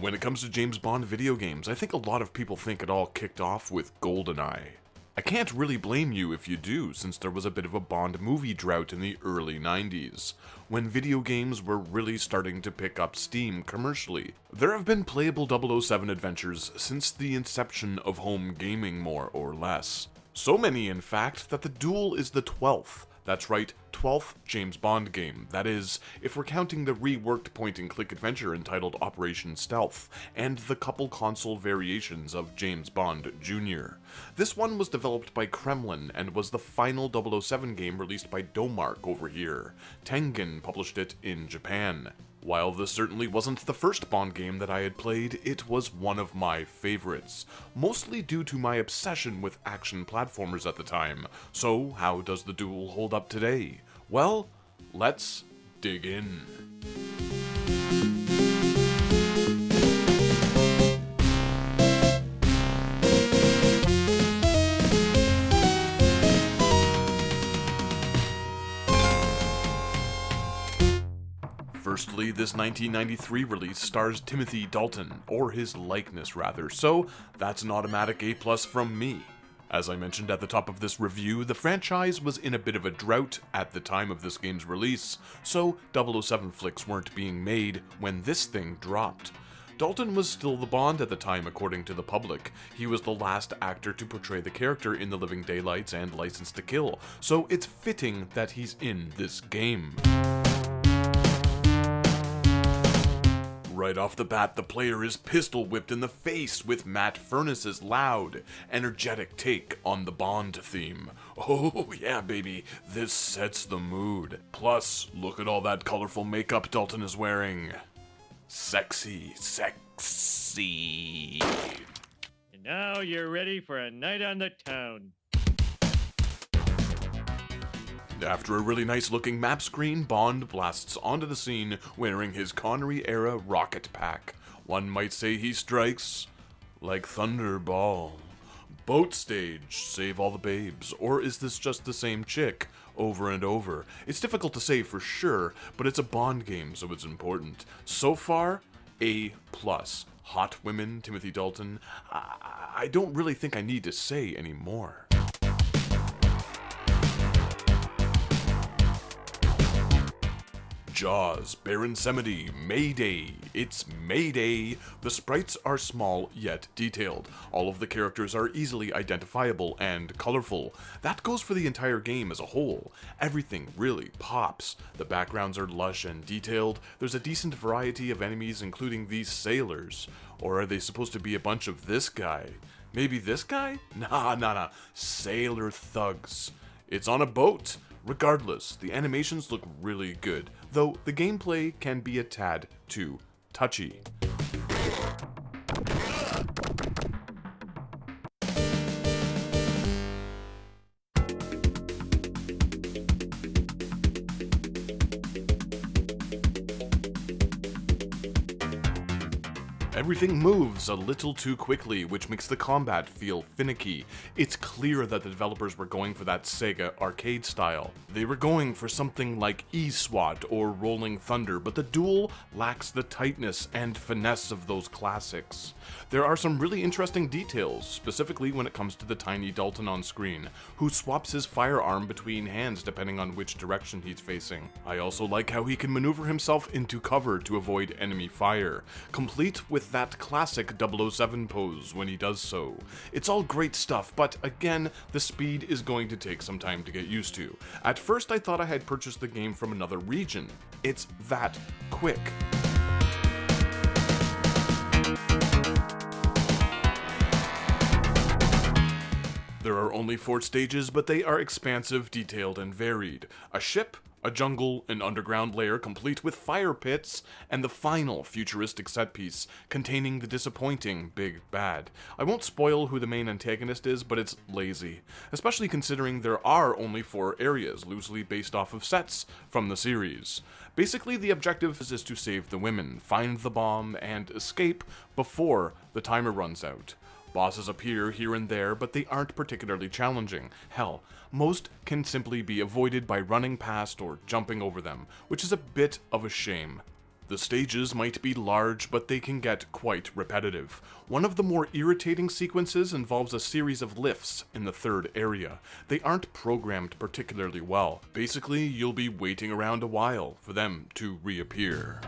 When it comes to James Bond video games, I think a lot of people think it all kicked off with GoldenEye. I can't really blame you if you do, since there was a bit of a Bond movie drought in the early 90s, when video games were really starting to pick up steam commercially. There have been playable 007 adventures since the inception of home gaming, more or less. So many, in fact, that the Duel is the 12th. That's right, 12th James Bond game. That is, if we're counting the reworked point-and-click adventure entitled Operation Stealth, and the couple console variations of James Bond Jr. This one was developed by Kremlin, and was the final 007 game released by Domark over here. Tengen published it in Japan. While this certainly wasn't the first Bond game that I had played, it was one of my favorites, mostly due to my obsession with action platformers at the time. So, how does the Duel hold up today? Well, let's dig in. Firstly, this 1993 release stars Timothy Dalton, or his likeness rather, so that's an automatic A+ from me. As I mentioned at the top of this review, the franchise was in a bit of a drought at the time of this game's release, so 007 flicks weren't being made when this thing dropped. Dalton was still the Bond at the time, according to the public. He was the last actor to portray the character in The Living Daylights and License to Kill, so it's fitting that he's in this game. Right off the bat, the player is pistol whipped in the face with Matt Furness's loud, energetic take on the Bond theme. Oh yeah, baby, this sets the mood. Plus, look at all that colorful makeup Dalton is wearing. Sexy, sexy. And now you're ready for a night on the town. After a really nice looking map screen, Bond blasts onto the scene wearing his Connery-era rocket pack. One might say he strikes like Thunderball. Boat stage, save all the babes, or is this just the same chick over and over? It's difficult to say for sure, but it's a Bond game, so it's important. So far, A+. Hot women, Timothy Dalton. I don't really think I need to say any more. Jaws, Baron Samedi, Mayday. It's Mayday. The sprites are small yet detailed. All of the characters are easily identifiable and colorful. That goes for the entire game as a whole. Everything really pops. The backgrounds are lush and detailed. There's a decent variety of enemies, including these sailors. Or are they supposed to be a bunch of this guy? Maybe this guy? Nah. Sailor thugs. It's on a boat. Regardless, the animations look really good, though the gameplay can be a tad too touchy. Everything moves a little too quickly, which makes the combat feel finicky. It's clear that the developers were going for that Sega arcade style. They were going for something like E-SWAT or Rolling Thunder, but the Duel lacks the tightness and finesse of those classics. There are some really interesting details, specifically when it comes to the tiny Dalton on screen, who swaps his firearm between hands depending on which direction he's facing. I also like how he can maneuver himself into cover to avoid enemy fire, complete with that classic 007 pose when he does so. It's all great stuff, but again, the speed is going to take some time to get used to. At first I thought I had purchased the game from another region. It's that quick. There are only 4 stages, but they are expansive, detailed, and varied. A ship, a jungle, an underground lair complete with fire pits, and the final futuristic set piece containing the disappointing Big Bad. I won't spoil who the main antagonist is, but it's lazy, especially considering there are only 4 areas, loosely based off of sets from the series. Basically, the objective is to save the women, find the bomb, and escape before the timer runs out. Bosses appear here and there, but they aren't particularly challenging. Hell, most can simply be avoided by running past or jumping over them, which is a bit of a shame. The stages might be large, but they can get quite repetitive. One of the more irritating sequences involves a series of lifts in the third area. They aren't programmed particularly well. Basically, you'll be waiting around a while for them to reappear.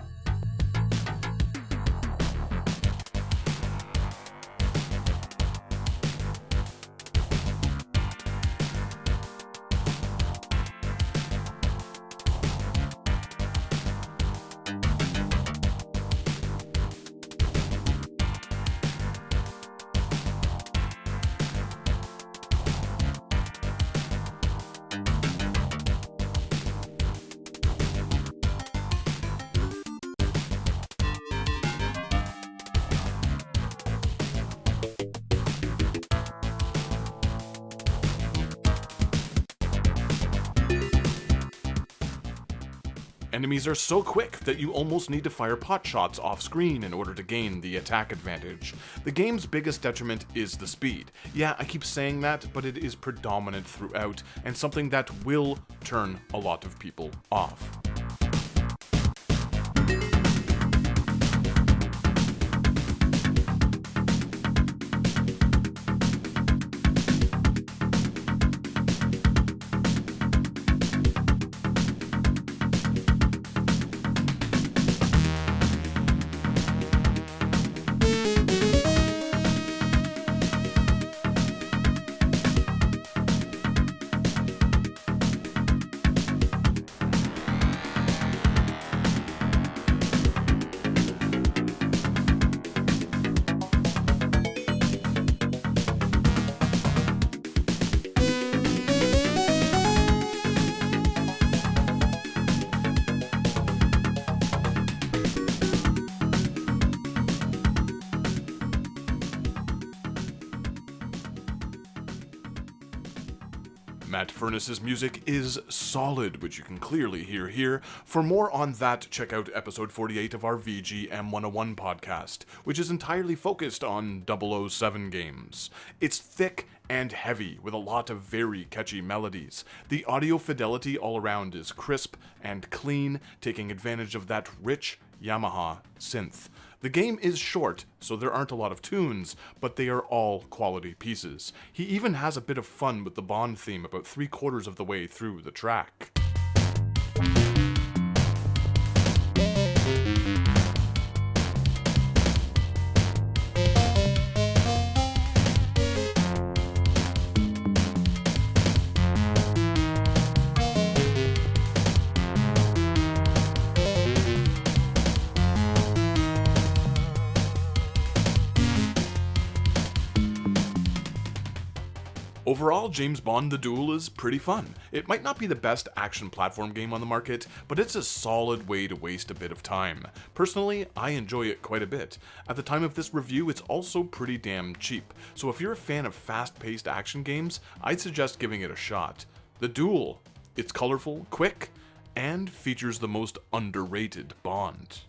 Enemies are so quick that you almost need to fire pot shots off screen in order to gain the attack advantage. The game's biggest detriment is the speed. Yeah, I keep saying that, but it is predominant throughout, and something that will turn a lot of people off. Matt Furness's music is solid, which you can clearly hear here. For more on that, check out episode 48 of our VGM 101 podcast, which is entirely focused on 007 games. It's thick and heavy, with a lot of very catchy melodies. The audio fidelity all around is crisp and clean, taking advantage of that rich Yamaha synth. The game is short, so there aren't a lot of tunes, but they are all quality pieces. He even has a bit of fun with the Bond theme about 3/4 of the way through the track. Overall, James Bond: The Duel is pretty fun. It might not be the best action platform game on the market, but it's a solid way to waste a bit of time. Personally, I enjoy it quite a bit. At the time of this review, it's also pretty damn cheap, so if you're a fan of fast-paced action games, I'd suggest giving it a shot. The Duel. It's colorful, quick, and features the most underrated Bond.